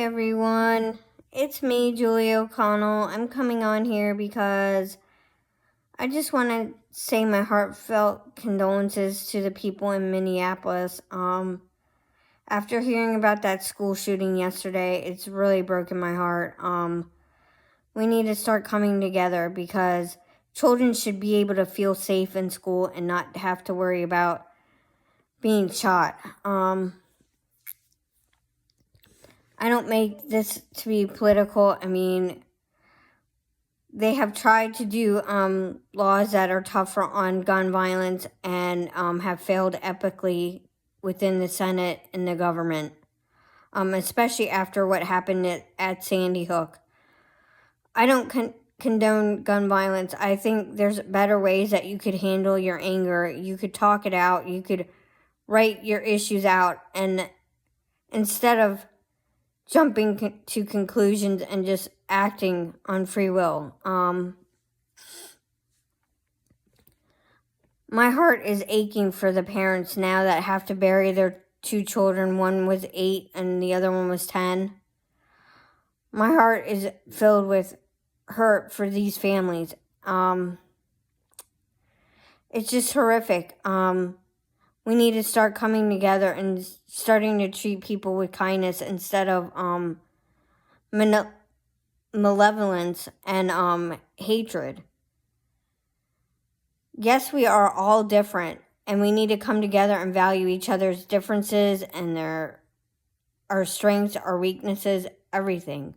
everyone, it's me, Julie O'Connell. I'm coming on here because I just want to say my heartfelt condolences to the people in Minneapolis. After hearing about that school shooting yesterday, it's really broken my heart. We need to start coming together because children should be able to feel safe in school and not have to worry about being shot. I don't make this to be political. I mean, they have tried to do laws that are tougher on gun violence and have failed epically within the Senate and the government, especially after what happened at Sandy Hook. I don't condone gun violence. I think there's better ways that you could handle your anger. You could talk it out. You could write your issues out, and instead of jumping to conclusions and just acting on free will. My heart is aching for the parents now that have to bury their two children. One was 8 and the other one was 10. My heart is filled with hurt for these families. It's just horrific. We need to start coming together and starting to treat people with kindness instead of malevolence and hatred. Yes, we are all different, and we need to come together and value each other's differences and our strengths, our weaknesses, everything.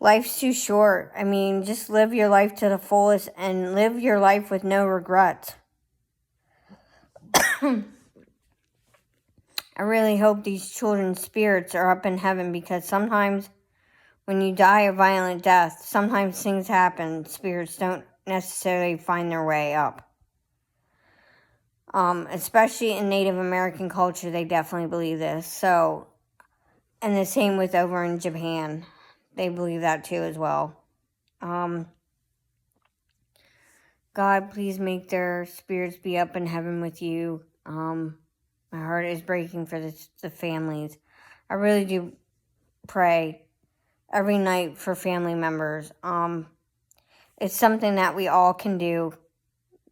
Life's too short. I mean, just live your life to the fullest and live your life with no regrets. I really hope these children's spirits are up in heaven, because sometimes when you die a violent death, sometimes things happen. Spirits don't necessarily find their way up. Especially in Native American culture, they definitely believe this. So, and the same with over in Japan. They believe that too as well. God, please make their spirits be up in heaven with you. My heart is breaking for the families. I really do pray every night for family members. It's something that we all can do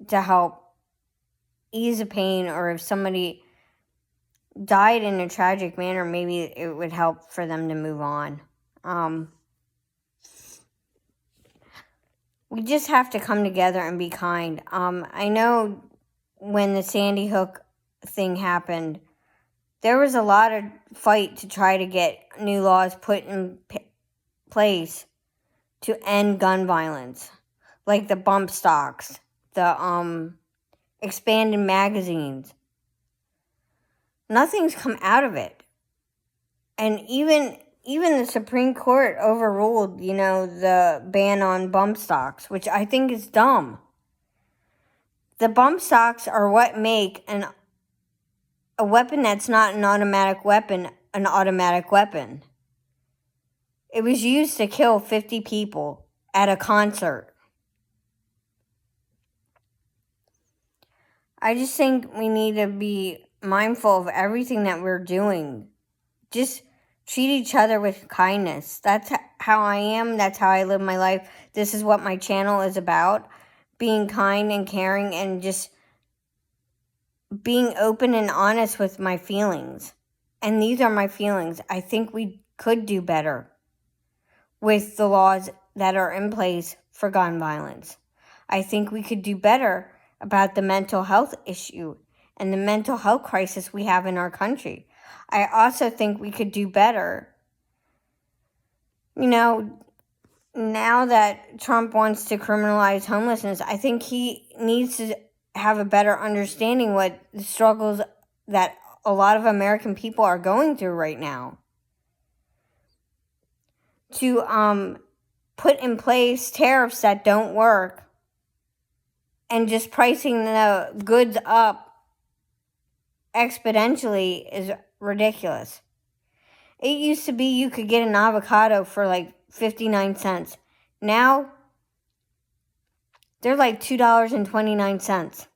to help ease the pain, or if somebody died in a tragic manner, maybe it would help for them to move on. We just have to come together and be kind. I know when the Sandy Hook thing happened, there was a lot of fight to try to get new laws put in place to end gun violence, like the bump stocks, the expanded magazines. Nothing's come out of it. And even the Supreme Court overruled, the ban on bump stocks, which I think is dumb. The bump stocks are what make a weapon that's not an automatic weapon an automatic weapon. It was used to kill 50 people at a concert. I just think we need to be mindful of everything that we're doing. Just treat each other with kindness. That's how I am. That's how I live my life. This is what my channel is about. Being kind and caring and just being open and honest with my feelings. And these are my feelings. I think we could do better with the laws that are in place for gun violence. I think we could do better about the mental health issue and the mental health crisis we have in our country. I also think we could do better. Now that Trump wants to criminalize homelessness, I think he needs to have a better understanding what the struggles that a lot of American people are going through right now. To put in place tariffs that don't work and just pricing the goods up exponentially is ridiculous. It used to be you could get an avocado for like 59 cents. Now, they're like $2.29.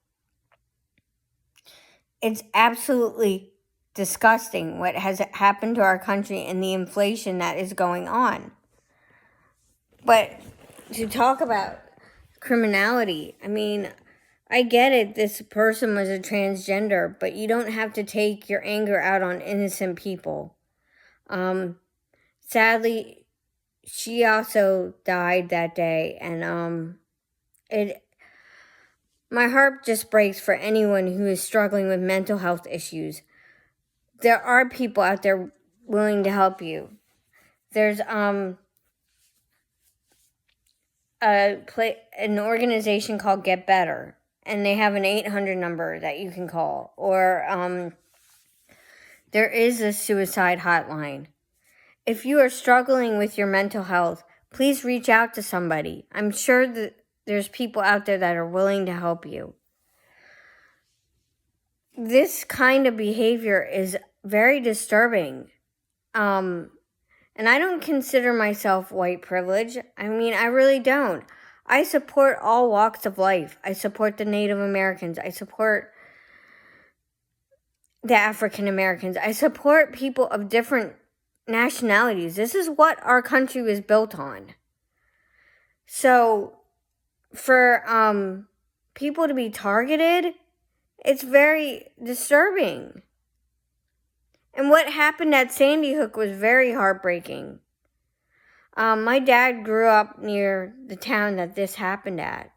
It's absolutely disgusting what has happened to our country and the inflation that is going on. But to talk about criminality, I mean, I get it, this person was a transgender, but you don't have to take your anger out on innocent people. Sadly, she also died that day, and my heart just breaks for anyone who is struggling with mental health issues. There are people out there willing to help you. There's an organization called Get Better, and they have an 800 number that you can call. Or there is a suicide hotline. If you are struggling with your mental health, please reach out to somebody. I'm sure that there's people out there that are willing to help you. This kind of behavior is very disturbing. And I don't consider myself white privileged. I mean, I really don't. I support all walks of life. I support the Native Americans. I support the African Americans. I support people of different nationalities. This is what our country was built on. So for people to be targeted, it's very disturbing. And what happened at Sandy Hook was very heartbreaking. My dad grew up near the town that this happened at.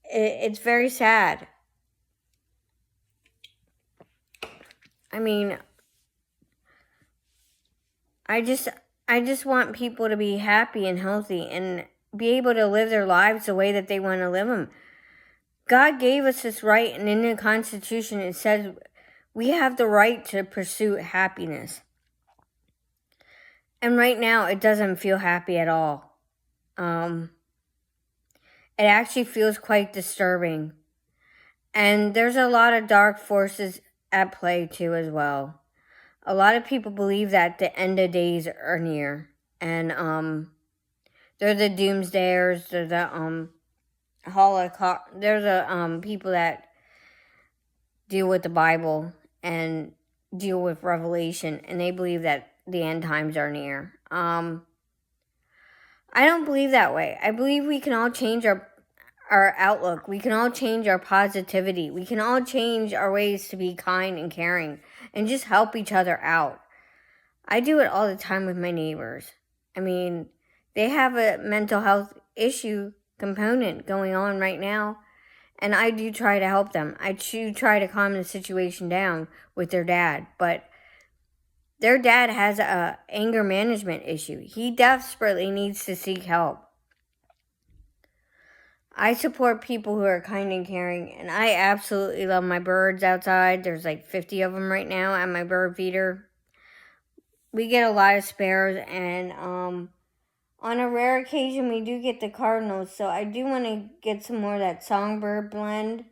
It's very sad. I mean, I just want people to be happy and healthy and be able to live their lives the way that they want to live them. God gave us this right, and in the Constitution it says we have the right to pursue happiness. And right now it doesn't feel happy at all. It actually feels quite disturbing. And there's a lot of dark forces at play too as well. A lot of people believe that the end of days are near, and they're the doomsdayers. They're the Holocaust. They're the people that deal with the Bible and deal with Revelation, and they believe that the end times are near. I don't believe that way. I believe we can all change our outlook. We can all change our positivity. We can all change our ways to be kind and caring and just help each other out. I do it all the time with my neighbors. I mean, they have a mental health issue component going on right now, and I do try to help them. I do try to calm the situation down with their dad, but their dad has a anger management issue. He desperately needs to seek help. I support people who are kind and caring, and I absolutely love my birds outside. There's like 50 of them right now at my bird feeder. We get a lot of sparrows, and on a rare occasion we do get the cardinals, so I do want to get some more of that songbird blend,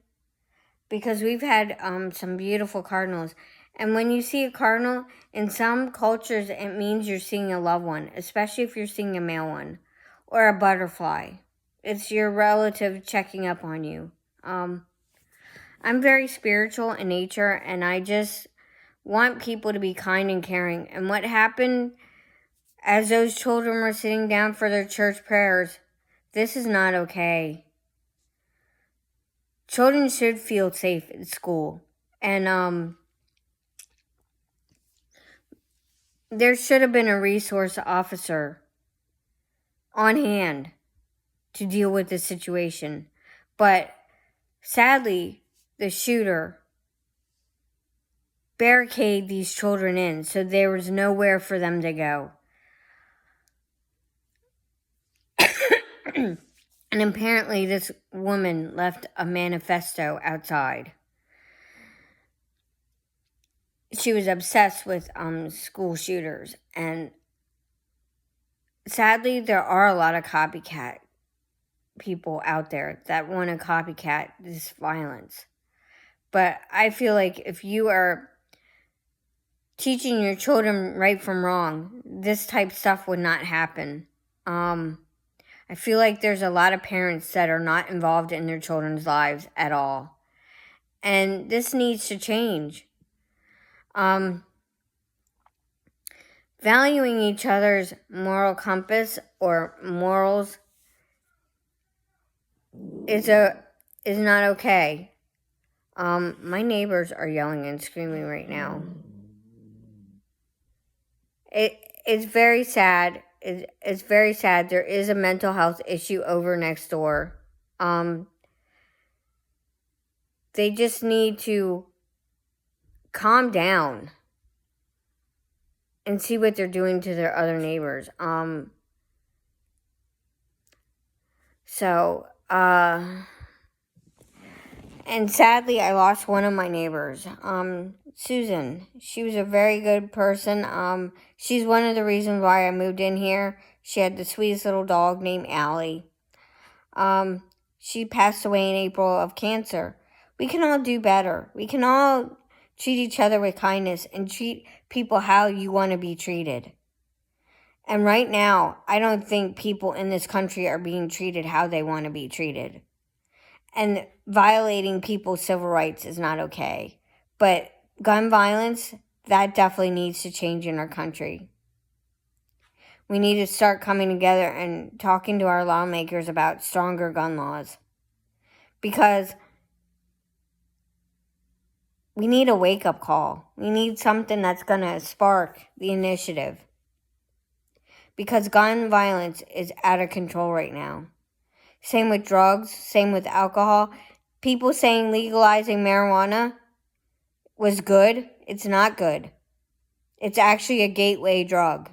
because we've had some beautiful cardinals. And when you see a cardinal, in some cultures it means you're seeing a loved one, especially if you're seeing a male one, or a butterfly. It's your relative checking up on you. I'm very spiritual in nature, and I just want people to be kind and caring. And what happened as those children were sitting down for their church prayers, this is not okay. Children should feel safe in school. And there should have been a resource officer on hand to deal with this situation. But sadly, the shooter barricaded these children in, so there was nowhere for them to go. And apparently this woman left a manifesto outside. She was obsessed with school shooters, and sadly there are a lot of copycat people out there that want to copycat this violence. But I feel like if you are teaching your children right from wrong, this type of stuff would not happen. I feel like there's a lot of parents that are not involved in their children's lives at all. And this needs to change. Valuing each other's moral compass or morals is not okay. My neighbors are yelling and screaming right now. It's very sad. It's very sad. There is a mental health issue over next door. They just need to calm down and see what they're doing to their other neighbors. And sadly, I lost one of my neighbors, Susan. She was a very good person. She's one of the reasons why I moved in here. She had the sweetest little dog named Allie. She passed away in April of cancer. We can all do better. We can all treat each other with kindness and treat people how you want to be treated. And right now, I don't think people in this country are being treated how they want to be treated. And violating people's civil rights is not okay. But gun violence, that definitely needs to change in our country. We need to start coming together and talking to our lawmakers about stronger gun laws. Because we need a wake-up call. We need something that's going to spark the initiative. Because gun violence is out of control right now. Same with drugs, same with alcohol. People saying legalizing marijuana was good. It's not good. It's actually a gateway drug.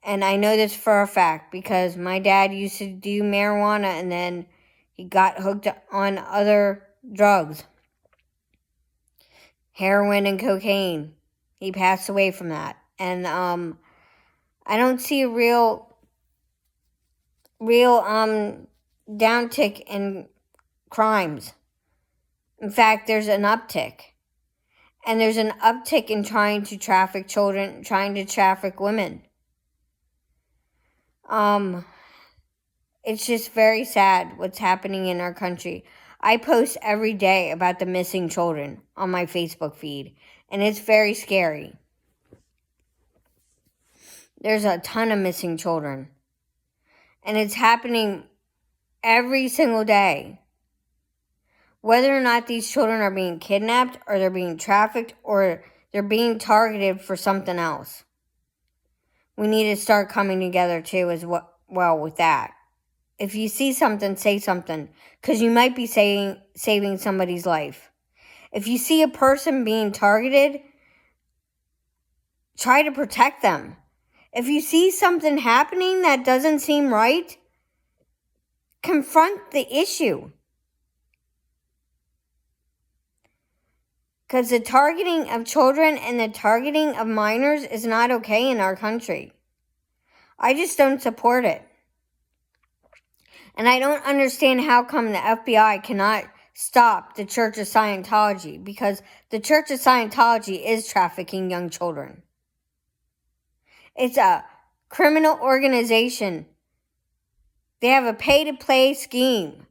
And I know this for a fact because my dad used to do marijuana and then he got hooked on other drugs. Heroin and cocaine. He passed away from that. And I don't see a real downtick in crimes. In fact, there's an uptick. And there's an uptick in trying to traffic children, trying to traffic women. It's just very sad what's happening in our country. I post every day about the missing children on my Facebook feed, and it's very scary. There's a ton of missing children, and it's happening every single day. Whether or not these children are being kidnapped, or they're being trafficked, or they're being targeted for something else. We need to start coming together too as well with that. If you see something, say something, because you might be saving somebody's life. If you see a person being targeted, try to protect them. If you see something happening that doesn't seem right, confront the issue. Because the targeting of children and the targeting of minors is not okay in our country. I just don't support it. And I don't understand how come the FBI cannot stop the Church of Scientology, because the Church of Scientology is trafficking young children. It's a criminal organization. They have a pay-to-play scheme.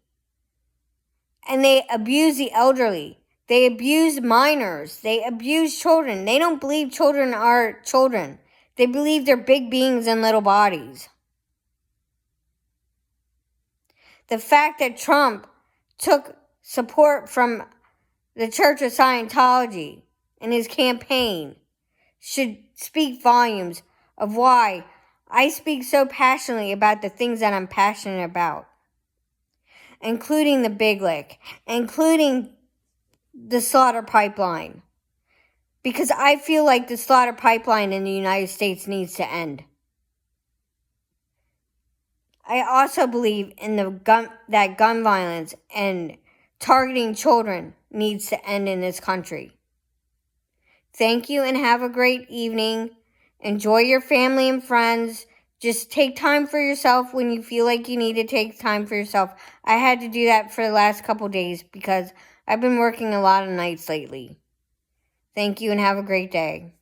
And they abuse the elderly. They abuse minors. They abuse children. They don't believe children are children. They believe they're big beings in little bodies. The fact that Trump took support from the Church of Scientology in his campaign should speak volumes of why I speak so passionately about the things that I'm passionate about, including the Big Lick, including the slaughter pipeline, because I feel like the slaughter pipeline in the United States needs to end. I also believe in that gun violence and targeting children needs to end in this country. Thank you and have a great evening. Enjoy your family and friends. Just take time for yourself when you feel like you need to take time for yourself. I had to do that for the last couple days because I've been working a lot of nights lately. Thank you and have a great day.